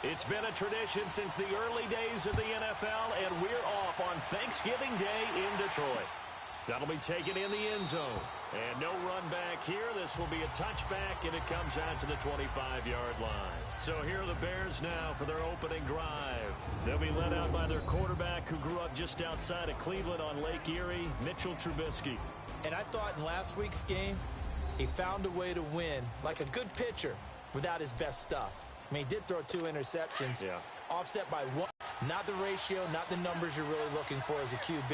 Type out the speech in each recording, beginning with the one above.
It's been a tradition since the early days of the NFL, and we're off on Thanksgiving Day in Detroit. That'll be taken in the end zone. And no run back here. This will be a touchback, and it comes out to the 25-yard line. So here are the Bears now for their opening drive. They'll be led out by their quarterback who grew up just outside of Cleveland on Lake Erie, Mitchell Trubisky. And I thought in last week's game, he found a way to win like a good pitcher without his best stuff. I mean, he did throw 2 interceptions, offset by 1. Not the ratio, not the numbers you're really looking for as a QB.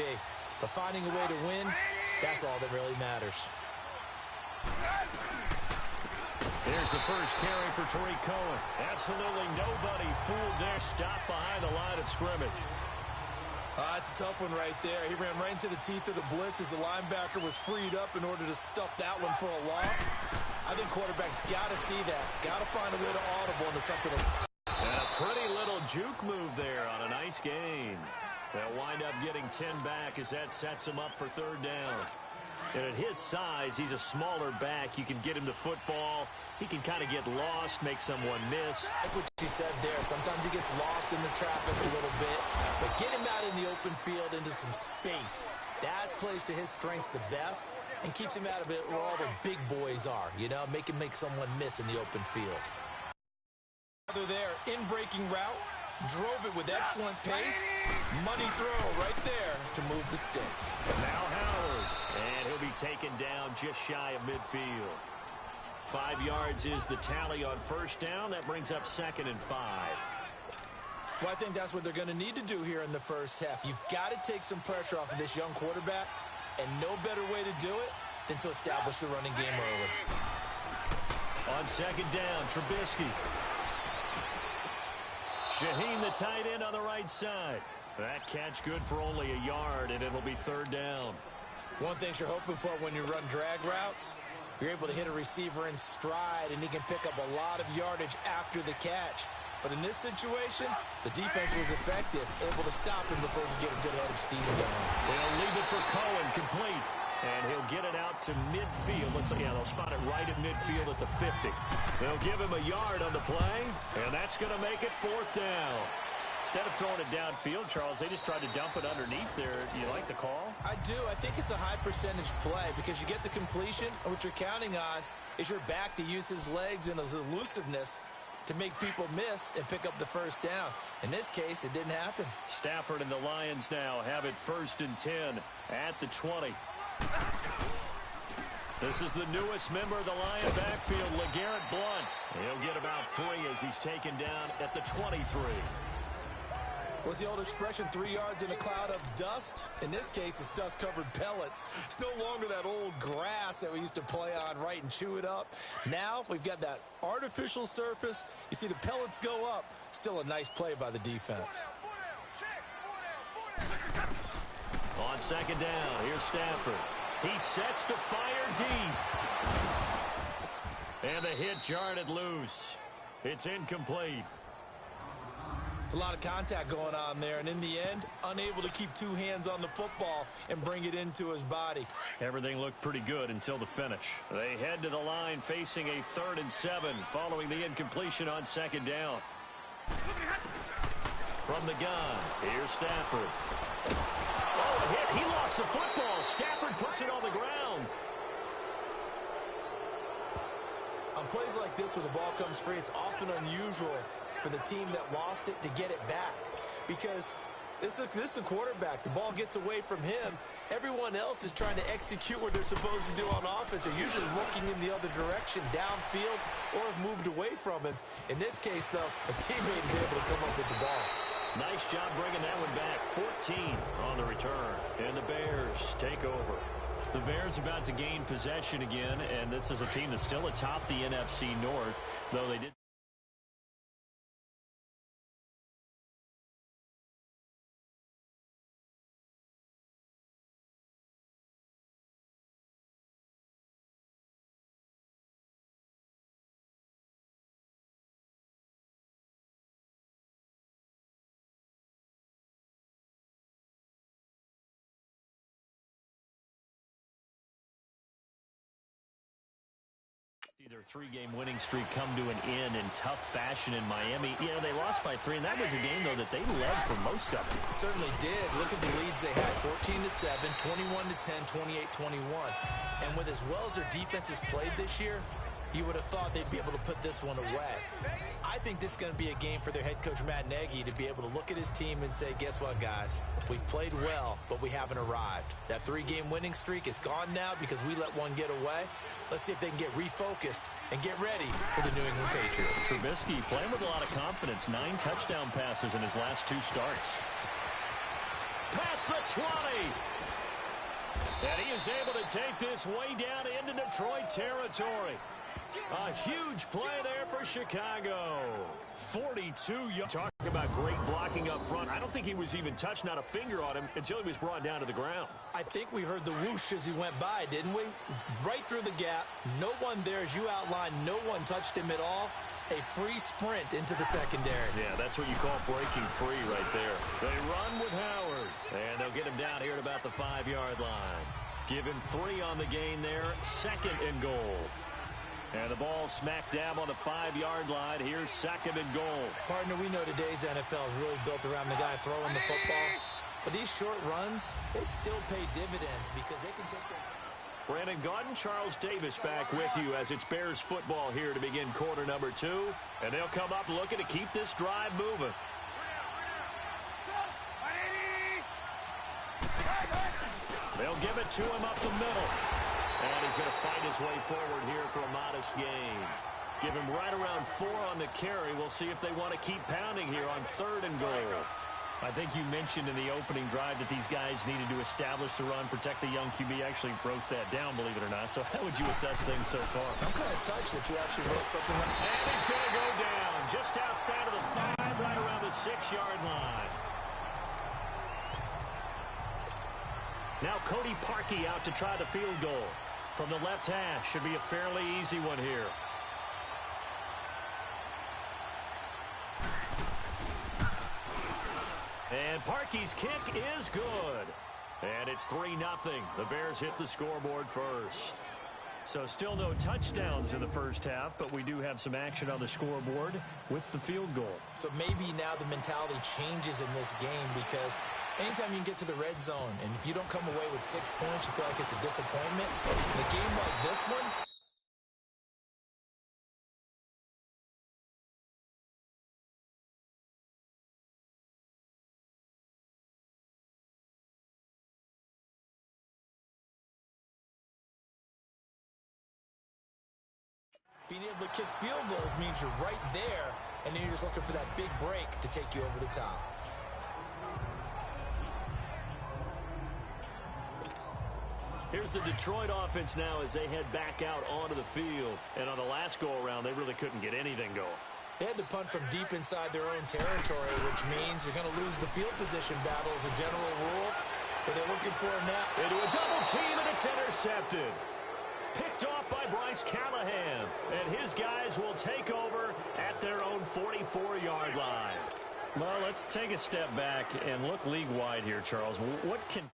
But finding a way to win, that's all that really matters. Here's the first carry for Tariq Cohen. Absolutely nobody fooled there. Stop behind the line of scrimmage. It's a tough one right there. He ran right into the teeth of the blitz as the linebacker was freed up in order to stuff that one for a loss. I think quarterbacks got to see that. Got to find a way to audible into something else. And a pretty little juke move there on a nice gain. They'll wind up getting 10 back as that sets him up for 3rd down. And at his size, he's a smaller back. You can get him to football. He can kind of get lost, make someone miss. Like what you said there, sometimes he gets lost in the traffic a little bit. But get him out in the open field into some space. That plays to his strengths the best and keeps him out of it where all the big boys are. You know, make him make someone miss in the open field. There, in-breaking route. Drove it with excellent pace. Money throw right there to move the sticks. Now Howard. And he'll be taken down just shy of midfield. 5 yards is the tally on 1st down. That brings up 2nd and 5. Well, I think that's what they're going to need to do here in the first half. You've got to take some pressure off of this young quarterback, and no better way to do it than to establish the running game early. On 2nd down, Trubisky. Shaheen, the tight end, on the right side. That catch good for only a yard, and it'll be 3rd down. One thing you're hoping for when you run drag routes, you're able to hit a receiver in stride, and he can pick up a lot of yardage after the catch. But in this situation, the defense was effective, able to stop him before he get a good head of steam going. They'll leave it for Cohen, complete. And he'll get it out to midfield. Looks like, they'll spot it right at midfield at the 50. They'll give him a yard on the play, and that's going to make it 4th down. Instead of throwing it downfield, Charles, they just tried to dump it underneath there. You like the call? I do. I think it's a high-percentage play because you get the completion, and what you're counting on is your back to use his legs and his elusiveness to make people miss and pick up the 1st down. In this case, it didn't happen. Stafford and the Lions now have it 1st and 10 at the 20. This is the newest member of the Lion backfield, LeGarrette Blount. He'll get about 3 as he's taken down at the 23. What's the old expression, 3 yards in a cloud of dust? In this case, it's dust-covered pellets. It's no longer that old grass that we used to play on, right, and chew it up. Now we've got that artificial surface. You see the pellets go up. Still a nice play by the defense. On 2nd down, here's Stafford. He sets to fire deep. And the hit jarred it loose. It's incomplete. It's a lot of contact going on there, and in the end, unable to keep 2 hands on the football and bring it into his body. Everything looked pretty good until the finish. They head to the line facing a 3rd and 7 following the incompletion on 2nd down. From the gun, here's Stafford. Oh, a hit. He lost the football. Stafford puts it on the ground. On plays like this where the ball comes free, it's often unusual for the team that lost it to get it back. Because this is a quarterback. The ball gets away from him. Everyone else is trying to execute what they're supposed to do on offense. They're usually looking in the other direction, downfield, or have moved away from him. In this case, though, a teammate is able to come up with the ball. Nice job bringing that one back. 14 on the return. And the Bears take over. The Bears about to gain possession again, and this is a team that's still atop the NFC North, though they did. Their three-game winning streak come to an end in tough fashion in Miami. Yeah, they lost by 3, and that was a game, though, that they led for most of it. Certainly did. Look at the leads they had, 14-7, 21-10, 28-21. And with as well as their defense has played this year, you would have thought they'd be able to put this one away. I think this is going to be a game for their head coach, Matt Nagy, to be able to look at his team and say, guess what, guys? We've played well, but we haven't arrived. That 3-game winning streak is gone now because we let one get away. Let's see if they can get refocused and get ready for the New England Patriots. Trubisky playing with a lot of confidence. 9 touchdown passes in his last 2 starts. Past the 20. And he is able to take this way down into Detroit territory. A huge play there for Chicago. 42 yards. Talking about great blocking up front. I don't think he was even touched, not a finger on him, until he was brought down to the ground. I think we heard the whoosh as he went by, didn't we? Right through the gap. No one there, as you outlined. No one touched him at all. A free sprint into the secondary. Yeah, that's what you call breaking free right there. They run with Howard. And they'll get him down here at about the 5-yard line. Give him 3 on the gain there. 2nd and goal. And the ball smack dab on the 5-yard line. Here's 2nd and goal. Partner, we know today's NFL is really built around the guy throwing the football. But these short runs, they still pay dividends because they can take their time. Brandon Gaudin, Charles Davis back with you as it's Bears football here to begin quarter number 2. And they'll come up looking to keep this drive moving. They'll give it to him up the middle. And he's going to fight his way forward here for a modest gain. Give him right around 4 on the carry. We'll see if they want to keep pounding here on 3rd and goal. I think you mentioned in the opening drive that these guys needed to establish the run, protect the young QB. Actually wrote that down, believe it or not. So how would you assess things so far? I'm kind of touched that you actually wrote something like that. And he's going to go down just outside of the 5, right around the 6-yard line. Now Cody Parkey out to try the field goal. From the left hash, should be a fairly easy one here. And Parkey's kick is good. And it's 3-0. The Bears hit the scoreboard first. So still no touchdowns in the first half, but we do have some action on the scoreboard with the field goal. So maybe now the mentality changes in this game because anytime you can get to the red zone, and if you don't come away with 6 points, you feel like it's a disappointment. In a game like this one, being able to kick field goals means you're right there, and then you're just looking for that big break to take you over the top. Here's the Detroit offense now as they head back out onto the field. And on the last go-around, they really couldn't get anything going. They had to punt from deep inside their own territory, which means you're going to lose the field position battle as a general rule. But they're looking for him now. Into a double team, and it's intercepted. Picked off by Bryce Callahan. And his guys will take over at their own 44-yard line. Well, let's take a step back and look league-wide here, Charles. What can...